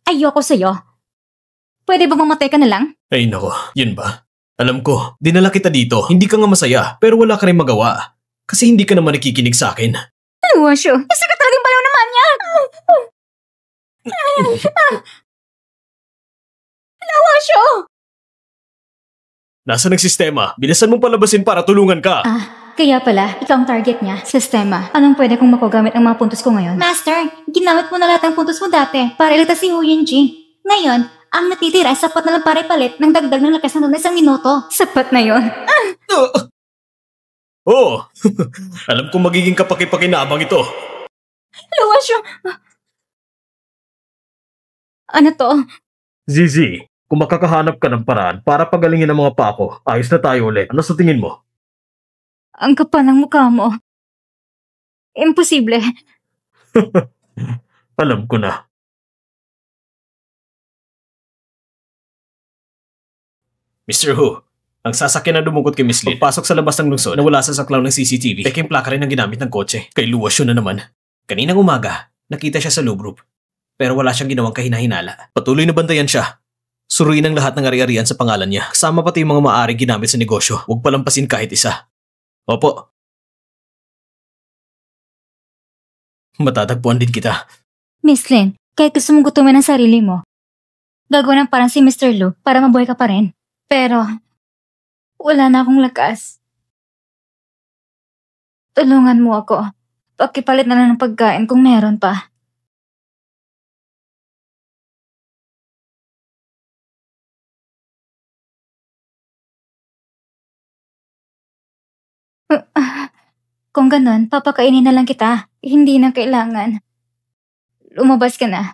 Ayoko sa'yo. Pwede ba mamatay ka na lang? Ay nako, yun ba? Alam ko, dinala kita dito, hindi ka nga masaya, pero wala ka rin magawa. Kasi hindi ka naman nakikinig sa akin. Luasyo, isa ka talagang balaw naman niya! Luasyo! Nasa ng sistema, bilisan mong palabasin para tulungan ka. Kaya pala, ikaw ang target niya. Sistema, anong pwede kong makugamit ang mga puntos ko ngayon? Master, ginamit mo na lahat ng puntos mo dati para iligtas si Hu Yunji. Ngayon, ang natitira ay sapat na lang para ipalit ng dagdag ng lakas ng isang minuto. Sapat na yon. Oo, alam kong magiging kapaki-pakinabang ito. Luasyo! Ano to? Zizi, kung makakahanap ka ng paraan para pagalingin ang mga pako, ayos na tayo ulit. Ano sa tingin mo? Ang kapal ng mukha mo. Imposible. Alam ko na. Mr. Hu, ang sasakyan na dumukot kay Miss Lin, pagpasok sa labas ng lungsod, nawala sa saklaw ng CCTV. Peking plaka rin ang ginamit ng kotse. Kay Luasyo na naman. Kaninang umaga, nakita siya sa Lu Group. Pero wala siyang ginawang kahinahinala. Patuloy na bantayan siya. Suruin ang lahat ng ari-arian sa pangalan niya. Kasama pati yung mga maaaring ginamit sa negosyo. Huwag palampasin kahit isa. Opo. Matatagpuan din kita. Miss Lin, kahit gusto mong gutumin ang sarili mo, gagawin ng parang si Mr. Lu para mabuhay ka pa rin. Pero, wala na akong lakas. Tulungan mo ako. Pakipalit na lang ng pagkain kung meron pa. Kung ganun, papakainin na lang kita. Hindi na kailangan. Lumabas ka na.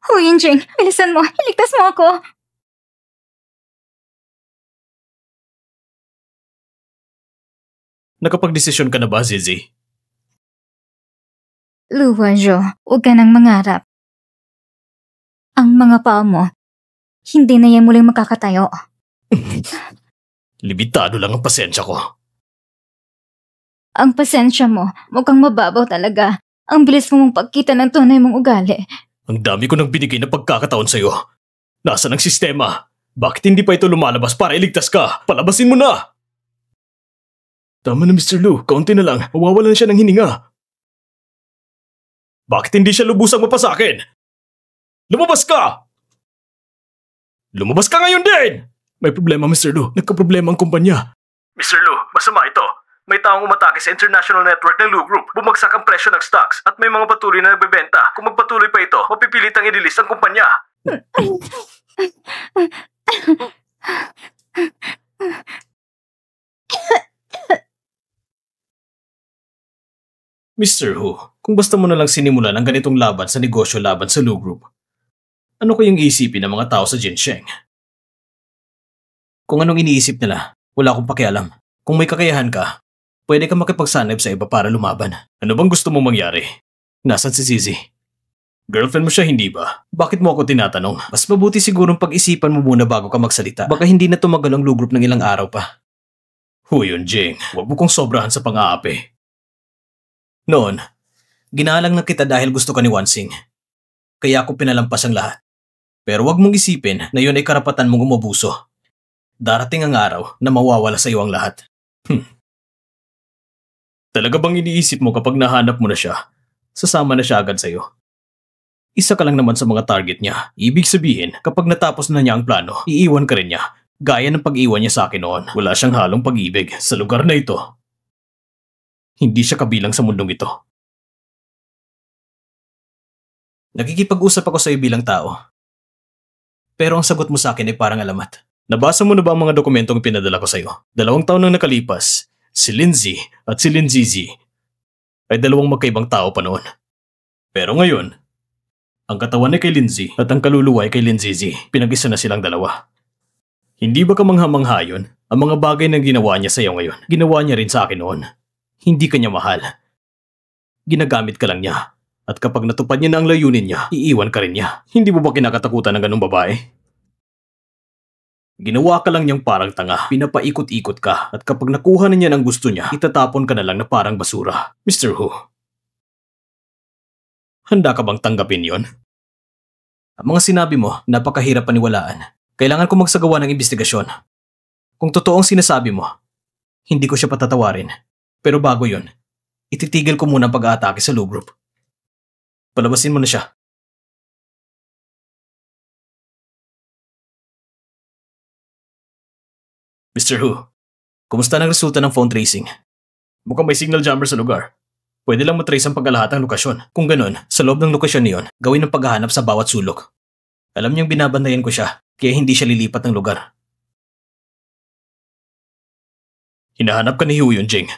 Hu Yunjing, bilisan mo. Iligtas mo ako. Nakapag-desisyon ka na ba, Zizi? Luasyo, huwag ka nang mangarap. Ang mga paa mo, hindi na yan muling makakatayo. Limitado lang ang pasensya ko. Ang pasensya mo, mukhang mababaw talaga. Ang bilis mo mong pagkita ng tunay mong ugali. Ang dami ko nang binigay na pagkakataon sa'yo. Nasaan ang sistema? Bakit hindi pa ito lumalabas para iligtas ka? Palabasin mo na! Tama na, Mr. Lu. Kaunti na lang. Mawawalan siya ng hininga. Bakit hindi siya lubusang mapasakin? Lumabas ka! Lumabas ka ngayon din! May problema, Mr. Lu. Nagka-problema ang kumpanya. Mr. Lu, masama ito. May taong umatake sa international network ng Lu Group. Bumagsak ang presyo ng stocks at may mga patuloy na nagbebenta. Kung magpatuloy pa ito, mapipilitang i-release ang kumpanya. Mr. Hu, kung basta mo na lang sinimulan ang ganitong laban sa negosyo laban sa Lu Group, Ano kayang isipin ng mga tao sa Jinsheng? Kung anong iniisip nila, wala akong pakialam. Kung may kakayahan ka, pwede ka makipagsanib sa iba para lumaban. Ano bang gusto mong mangyari? Nasaan si Zizi? Girlfriend mo siya, hindi ba? Bakit mo ako tinatanong? Mas mabuti sigurong pag-isipan mo muna bago ka magsalita. Baka hindi na tumagal ang lugroup ng ilang araw pa. Yun, Jing. Huwag mo kong sobrahan sa pang-aapi. Noon, ginalang na kita dahil gusto ka ni Wansing. Kaya ako pinalampas ang lahat. Pero wag mong isipin na yun ay karapatan mong umabuso. Darating ang araw na mawawala sa iyo ang lahat. Talaga bang iniisip mo kapag nahanap mo na siya, sasama na siya agad sa iyo? Isa ka lang naman sa mga target niya. Ibig sabihin, kapag natapos na niya ang plano, iiwan ka rin niya. Gaya ng pag-iwan niya sa akin noon. Wala siyang halong pag-ibig sa lugar na ito. Hindi siya kabilang sa mundong ito. Nakikipag-usap ako sa iyo bilang tao. Pero ang sagot mo sa akin ay parang alamat. Nabasa mo na ba ang mga dokumentong pinadala ko sa iyo? 2 taon nang nakalipas, si Lindsay at si Linzizi ay 2 magkaibang tao pa noon. Pero ngayon, ang katawan ay kay Lindsay at ang kaluluwa ay kay Linzizi. Pinag-isa na silang 2. Hindi ba kamangha-mangha yun? Ang mga bagay na ginawa niya sa iyo ngayon, ginawa niya rin sa akin noon. Hindi ka niya mahal. Ginagamit ka lang niya. At kapag natupad niya na ang layunin niya, iiwan ka rin niya. Hindi mo ba kinakatakutan ng ganung babae? Ginawa ka lang niyang parang tanga. Pinapaikot-ikot ka. At kapag nakuha na niya ng gusto niya, itatapon ka na lang na parang basura. Mr. Hu, handa ka bang tanggapin yon? Ang mga sinabi mo, napakahirap paniwalaan. Kailangan ko magsagawa ng investigasyon. Kung totoo ang sinasabi mo, hindi ko siya patatawarin. Pero bago yon, ititigil ko muna ang pag-aatake sa Lu Group. Palabasin mo na siya. Mr. Hu, kumusta ang resulta ng phone tracing? Mukhang may signal jammer sa lugar. Pwede lang matrace ang pagkalahatang lokasyon. Kung ganun, sa loob ng lokasyon niyon, gawin ang paghahanap sa bawat sulok. Alam niyang binabantayan ko siya, kaya hindi siya lilipat ng lugar. Hinahanap ka ni Hu Yun Jing.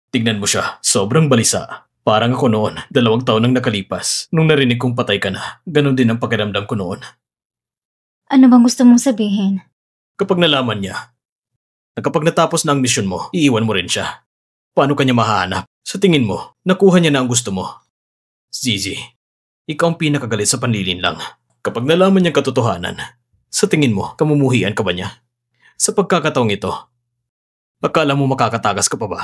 Tignan mo siya, sobrang balisa. Parang ako noon, 2 taon nang nakalipas. Nung narinig kong patay ka na, ganun din ang pakiramdam ko noon. Ano bang gusto mong sabihin? Kapag nalaman niya, na kapag natapos na ang misyon mo, iiwan mo rin siya. Paano kanya mahahanap? Sa tingin mo, nakuha niya na ang gusto mo. Zizi, ikaw ang pinakagalit sa panlilinlang. Kapag nalaman niyang katotohanan, sa tingin mo, kamumuhian ka ba niya? Sa pagkakataong ito, akala mo makakatakas ka pa ba?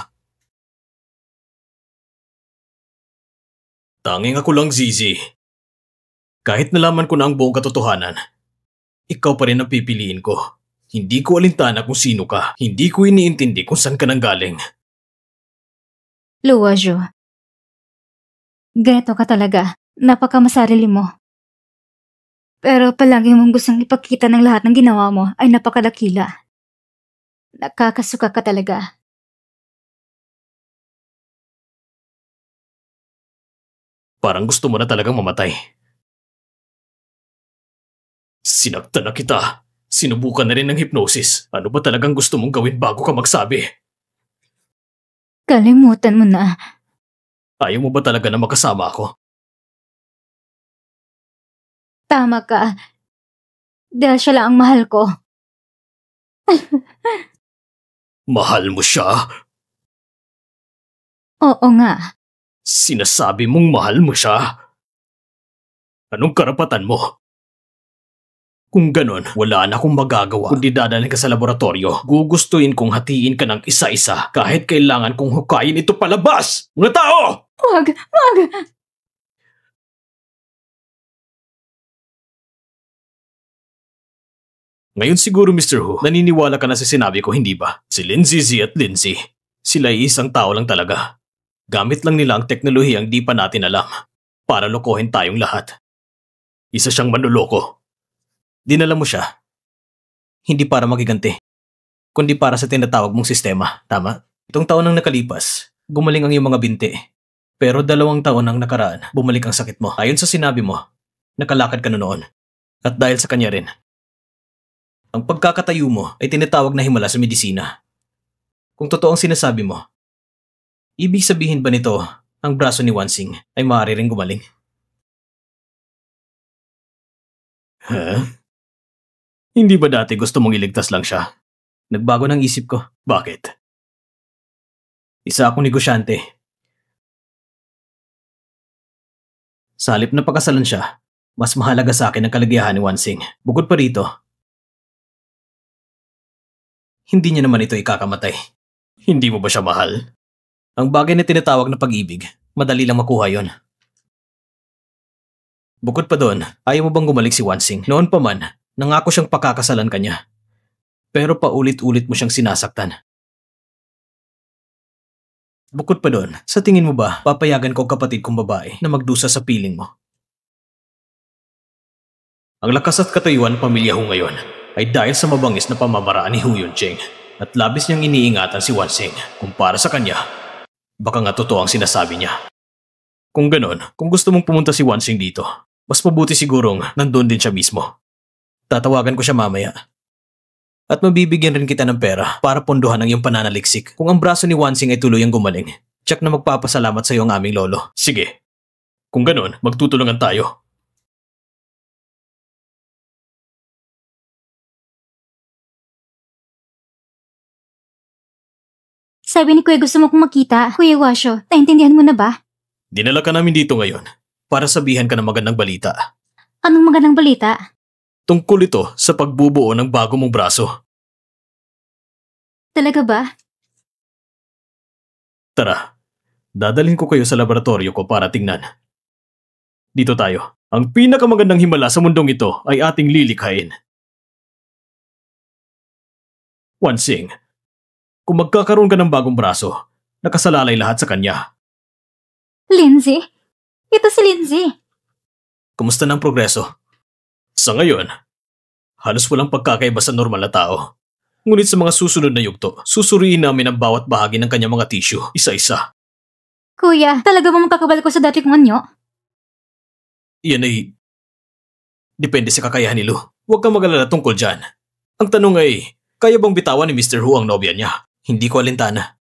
Tanging ako lang, Zizi. Kahit nalaman ko na ang buong katotohanan, ikaw pa rin ang pipiliin ko. Hindi ko alintana kung sino ka. Hindi ko iniintindi kung saan ka nanggaling. Luoju, ganito ka talaga. Napakamasarili mo. Pero palagi mong gustong ipakita ng lahat ng ginawa mo ay napakadakila. Nakakasuka ka talaga. Parang gusto mo na talagang mamatay. Sinaktan na kita. Sinubukan na rin ng hypnosis. Ano ba talagang gusto mong gawin bago ka magsabi? Kalimutan mo na. Ayaw mo ba talaga na makasama ako? Tama ka. Dahil siya lang ang mahal ko. Mahal mo siya? Oo nga. Sinasabi mong mahal mo siya? Anong karapatan mo? Kung ganon, wala na akong magagawa kundi dadalhin ka sa laboratorio. Gugustuhin kong hatiin ka ng isa-isa kahit kailangan kong hukayin ito palabas! Mga tao! Wag! Ngayon siguro, Mr. Hu, naniniwala ka na sa sinabi ko, hindi ba? Si Linzizi at Lindsay, sila ay isang tao lang talaga. Gamit lang nila ang teknolohiyang di pa natin alam para lokohin tayong lahat. Isa siyang manloloko. Dinala mo siya. Hindi para magiganti, kundi para sa tinatawag mong sistema, tama? Itong taon nang nakalipas, gumaling ang iyong mga binti. Pero 2 taon nang nakaraan, bumalik ang sakit mo. Ayon sa sinabi mo, nakalakad ka na noon. At dahil sa kanya rin, ang pagkakatayo mo ay tinatawag na himala sa medisina. Kung totoo ang sinasabi mo, ibig sabihin ba nito ang braso ni Wansing ay maaari ring gumaling? Huh? Hindi ba dati gusto mong iligtas lang siya? Nagbago ng isip ko. Bakit? Isa akong negosyante. Sa halip na pakasalan siya, mas mahalaga sa akin ang kaligayahan ni Wansing. Bukod pa rito, hindi niya naman ito ikakamatay. Hindi mo ba siya mahal? Ang bagay na tinatawag na pag-ibig, madali lang makuha yon. Bukod pa doon, ayaw mo bang gumalik si Wansing? Noon pa man, nangako siyang pakakasalan kanya. Pero paulit-ulit mo siyang sinasaktan. Bukod pa doon, sa tingin mo ba, papayagan ko ang kapatid kong babae na magdusa sa piling mo? Ang lakas at katayuan ng pamilya Hu ngayon ay dahil sa mabangis na pamamaraan ni Hu Yunjing at labis niyang iniingatan si Wansing. Kung para sa kanya, baka nga totoo ang sinasabi niya. Kung ganon, kung gusto mong pumunta si Wansing dito, mas mabuti sigurong nandun din siya mismo. Tatawagan ko siya mamaya. At mabibigyan rin kita ng pera para pondohan ang iyong pananaliksik. Kung ang braso ni Wansing ay tuluyang gumaling, tsak na magpapasalamat sa iyo ang aming lolo. Sige. Kung ganon, magtutulungan tayo. Sabi ni Kuya gusto mo kong makita. Kuya Washo, naintindihan mo na ba? Dinala ka namin dito ngayon para sabihan ka ng magandang balita. Anong magandang balita? Tungkol ito sa pagbubuo ng bago mong braso. Talaga ba? Tara, dadalhin ko kayo sa laboratorio ko para tingnan. Dito tayo. Ang pinakamagandang himala sa mundong ito ay ating lilikhain. Wansing, kung magkakaroon ka ng bagong braso, nakasalalay lahat sa kanya. Lindsay? Ito si Lindsay. Kumusta ng progreso? Sa ngayon, halos walang pagkakaiba sa normal na tao. Ngunit sa mga susunod na yugto, susuriin namin ang bawat bahagi ng kanyang mga tissue, isa-isa. Kuya, talaga ba magkakabal ko sa dati kong anyo? Iyan ay depende sa kakayahan ni Lu. Huwag kang mag-alala tungkol dyan. Ang tanong ay, kaya bang bitawan ni Mr. Hu ang nobya niya? Hindi ko alintana.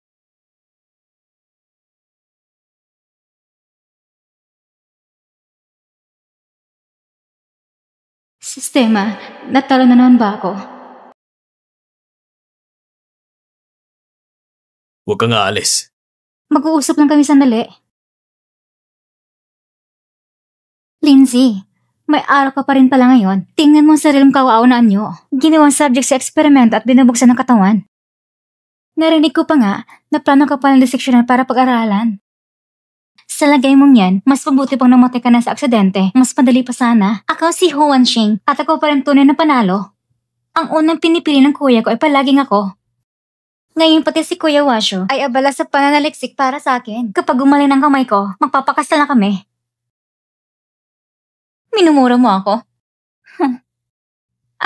Sistema, natalo na naman ba ako? Huwag kang aalis. Mag-uusap lang kami sandali. Lindsay, may araw ka pa rin pala ngayon. Tingnan mo ang sarili mong kawaaw na anyo. Ginawang subject sa eksperimento at binubuksan ng katawan. Narinig ko pa nga na plano ka pa ng diseksyonan para pag-aralan. Sa lagay mong yan, mas mabuti pang namatay ka na sa aksidente. Mas madali pa sana. Ako si Hu Wanxing at ako pa rin tunay na panalo. Ang unang pinipili ng kuya ko ay palaging ako. Ngayon pati si Kuya Washo ay abala sa pananaliksik para sa akin. Kapag gumaling ng kamay ko, magpapakasal na kami. Minumura mo ako?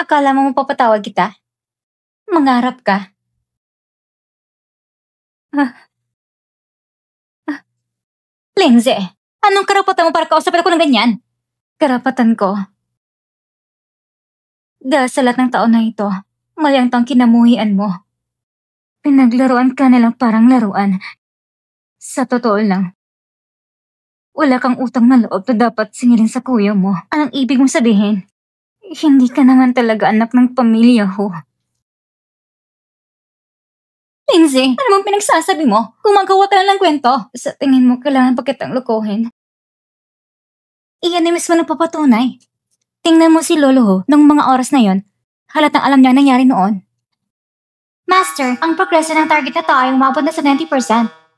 Akala mo mapapatawad kita? Mangarap ka. Lindsay, anong karapatan mo para kausapin ako ng ganyan? Karapatan ko. Dahil sa lahat ng taon na ito, mali ang taong kinamuhian mo. Pinaglaruan ka nilang parang laruan. Sa totoo lang, wala kang utang na loob na dapat singilin sa kuya mo. Anong ibig mong sabihin? Hindi ka naman talaga anak ng pamilya Hu. Lindsay, ano bang pinagsasabi mo? Gumagawa ka lang ng kwento. Sa tingin mo, kailangan pa kitang lukuhin. Iyan ay mismo nagpapatunay. Tingnan mo si Lolo Hu nung mga oras na yon. Halatang alam niya ang nangyari noon. Master, ang progreso ng target na to ay umabot na sa 90%.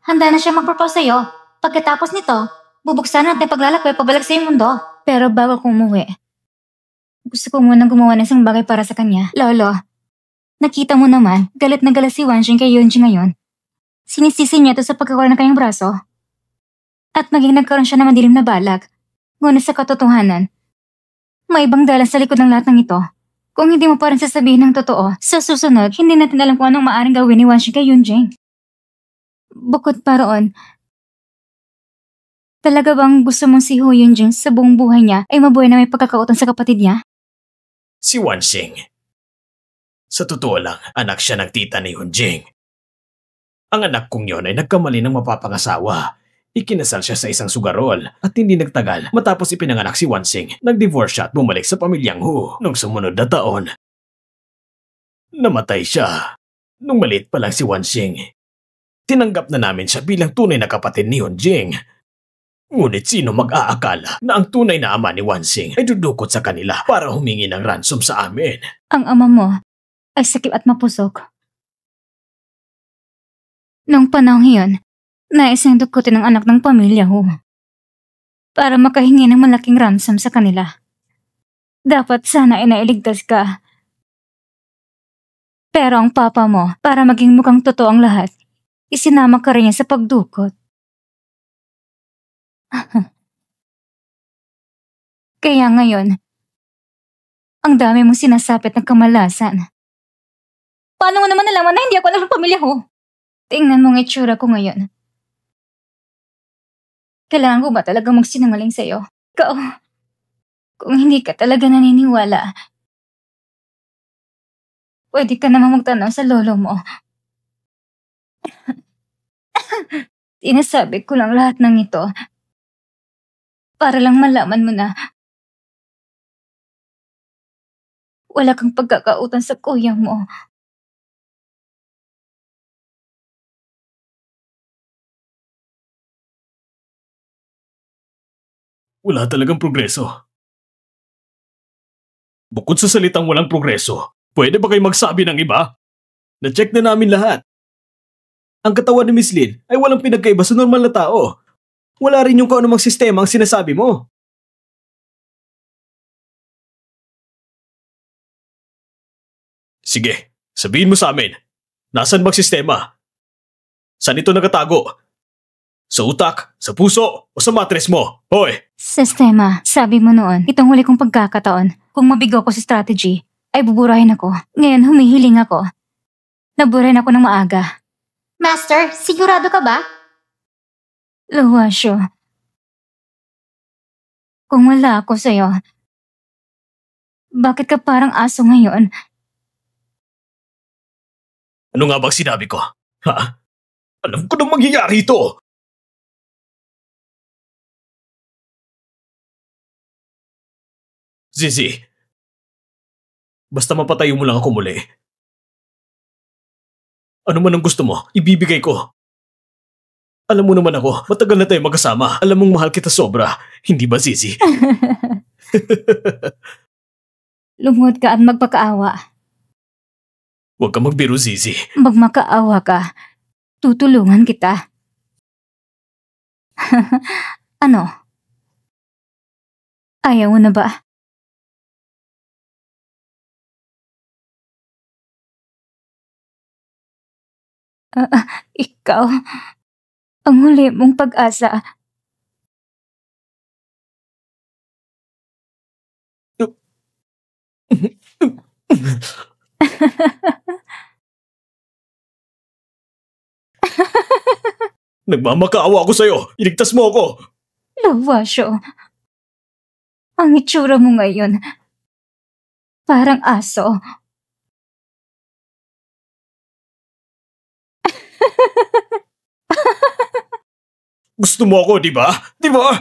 Handa na siya mag-propose sa'yo. Pagkatapos nito, bubuksan natin paglalakbay pabalik sa iyong mundo. Pero bago ko umuwi, gusto ko munang gumawa ng isang bagay para sa kanya. Lolo, nakita mo naman, galit na galit si Wanxing kay Yunji ngayon. Sinisisi niya ito sa pagkakaroon ng kanyang braso. At maging nagkaroon siya ng madilim na balag. Ngunit sa katotohanan, may ibang dalan sa likod ng lahat ng ito. Kung hindi mo pa rin sasabihin ng totoo, sa susunod, hindi natin alam kung anong maaaring gawin ni Wanxing kay Yunjing. Bukod pa roon, talaga bang gusto mong si Hu Yunjing sa buong buhay niya ay mabuhay na may pagkakautang sa kapatid niya? Si Wanxing. Sa totoo lang, anak siya ng tita ni Yunjing. Ang anak kong yon ay nagkamali ng mapapangasawa. Ikinasal siya sa isang sugarol at hindi nagtagal matapos ipinanganak si Wansing. Nag-divorce siya at bumalik sa pamilyang Hu. Nung sumunod na taon, namatay siya. Nung maliit pa lang si Wansing, tinanggap na namin siya bilang tunay na kapatid ni Yunjing. Ngunit sino mag-aakala na ang tunay na ama ni Wansing ay dudukot sa kanila para humingi ng ransom sa amin? Ang ama mo ay sakit at mapusok. Noong panahon iyon, nais niyang dukutin ang anak ng pamilya Hu para makahingi ng malaking ransom sa kanila. Dapat sana ay nailigtas ka. Pero ang papa mo, para maging mukhang totoo ang lahat, isinama ka rin niya sa pagdukot. Kaya ngayon, ang dami mong sinasapit ng kamalasan. Paano mo naman nalaman na hindi ako anak ng pamilya Hu? Tingnan mo ang itsura ko ngayon. Kailangan ko ba talaga magsinungaling sa'yo? Ikaw, kung hindi ka talaga naniniwala, pwede ka namang magtanong sa lolo mo. Sinasabi ko lang lahat ng ito para lang malaman mo na wala kang pagkakautan sa kuya mo. Wala talagang progreso. Bukod sa salitang walang progreso, pwede ba kayo magsabi ng iba? Na-check na namin lahat. Ang katawan ni Miss Lin ay walang pinagkaiba sa normal na tao. Wala rin yung kaanumang sistema ang sinasabi mo. Sige, sabihin mo sa amin. Nasaan bang sistema? Saan ito nakatago? Sa utak, sa puso, o sa matres mo? Hoy! Sistema, sabi mo noon, itong huli kong pagkakataon, kung mabigo ko sa strategy, ay buburahin ako. Ngayon humihiling ako. Naburahin ako ng maaga. Master, sigurado ka ba? Luwasyo. Kung wala ako sa'yo, bakit ka parang aso ngayon? Ano nga bang sinabi ko? Ha? Alam ko nang mangyayari ito! Zizi, basta mapatayo mo lang ako muli. Ano man ang gusto mo, ibibigay ko. Alam mo naman ako, matagal na tayo magkasama. Alam mong mahal kita sobra. Hindi ba, Zizi? Lungod ka at magpakaawa. Huwag ka magbiro, Zizi. Magmakaawa ka. Tutulungan kita. Ano? Ayaw mo na ba? Ikaw, ang huli mong pag-asa. Nagmamakaawa ako sa'yo. Iligtas mo ako. Lawasyo, ang itsura mo ngayon, parang aso. Gusto mo ako, di ba? Di ba?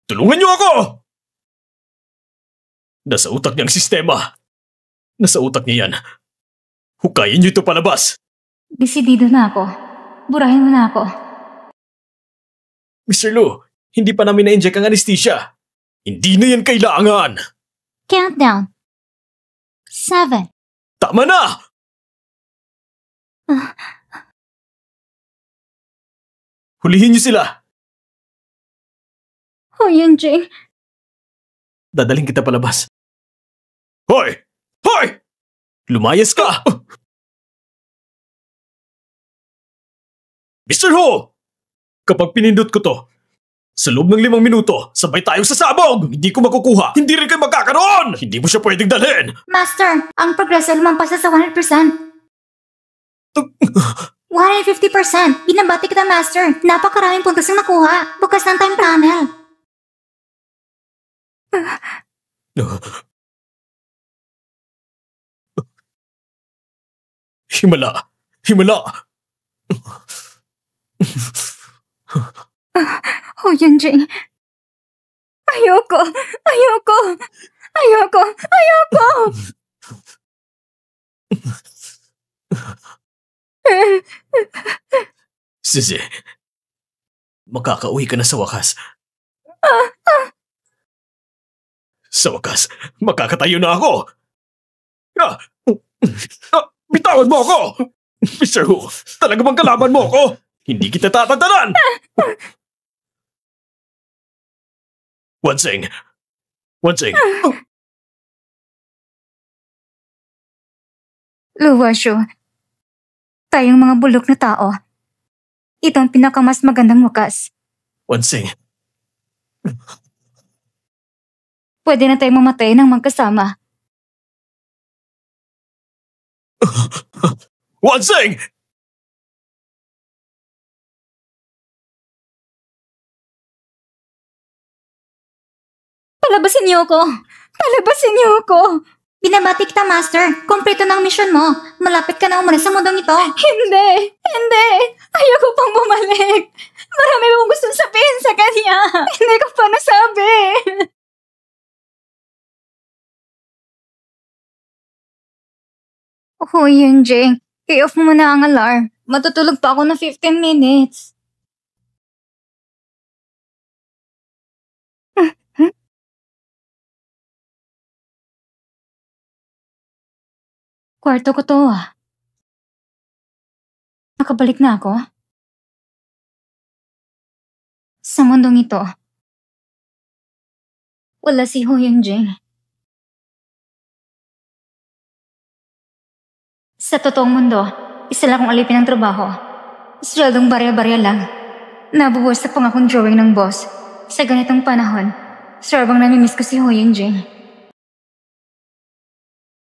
Tulungan niyo ako! Nasa utak niya ang sistema. Nasa utak niya yan. Hukayin niyo ito palabas. Desidido na ako. Burahin mo na ako. Mr. Lu, hindi pa namin na-inject ang anesthesia. Hindi na yan kailangan. Countdown. 7. Tama na! Hulihin niyo sila. Oh, Yunjing. Dadaling kita palabas. Hoy! Hoy! Lumayas ka! Mr. Ho! Kapag pinindot ko to, sa loob ng 5 minuto, sabay tayong sasabog! Hindi ko makukuha! Hindi rin kayo magkakaroon! Hindi mo siya pwedeng dalhin! Master, ang progreso lumampas na sa 100%. 150%! Binabati kita, Master. Napakaraming puntos ang nakuha. Bukas ng time tunnel. Himala! Himala! Oh, Yunjing. Ayoko! Ayoko! Ayoko! Ayoko! Zizi, makakauwi ka na sa wakas. Sa wakas, makakatayo na ako! Bitawan mo ako! Mr. Hu, talaga bang kalaban mo ako? Hindi kita tatantanan! Wansing! Wansing! Luwasyo, tayong mga bulok na tao. Ito ang pinakamas magandang wakas. Wansing! Pwede na tayong mamatay ng magkasama. Wansing! Palabasin niyo ako! Palabasin niyo ako! Binabati kita, Master. Kompleto na ang misyon mo. Malapit ka na umalis sa mundong ito. Hindi! Hindi! Ayoko pang bumalik! Marami akong gustong sabihin sa kanya. Hindi ko pa nasabi. Hoy, Yunjing. I-off mo muna ang alarm. Matutulog pa ako ng 15 minutes. Kwarto ko to Nakabalik na ako? Sa mundong ito, wala si Ho Yunjing. Sa totoong mundo, isa lang akong alipin ng trabaho. Sweldong barya-barya lang. Nabubuwas na pang akong drawing ng boss. Sa ganitong panahon, sobrang namimiss ko si Ho Yunjing.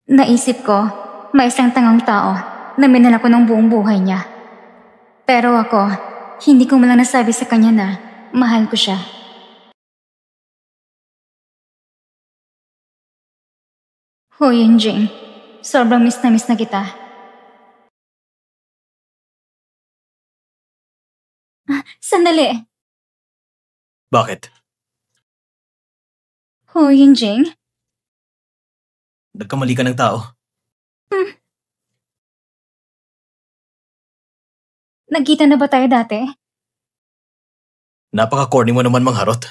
Naisip ko, may isang tangang tao na minahal ako ng buong buhay niya. Pero ako, hindi ko malang nasabi sa kanya na mahal ko siya. Ho Yunjing, sobrang miss na kita. Sandali. Bakit? Ho Yunjing? Nagkamali ka ng tao. Nagkita na ba tayo dati? Napaka-corny mo naman, mangharot.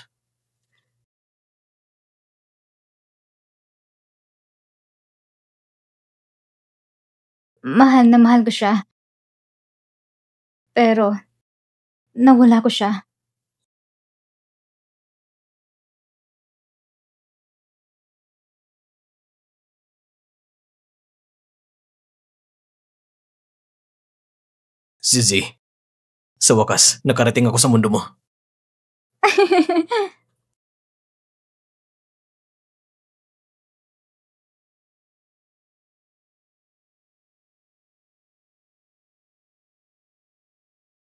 Mahal na mahal ko siya. Pero, nawala ko siya. Zizi, sa wakas, nakarating ako sa mundo mo.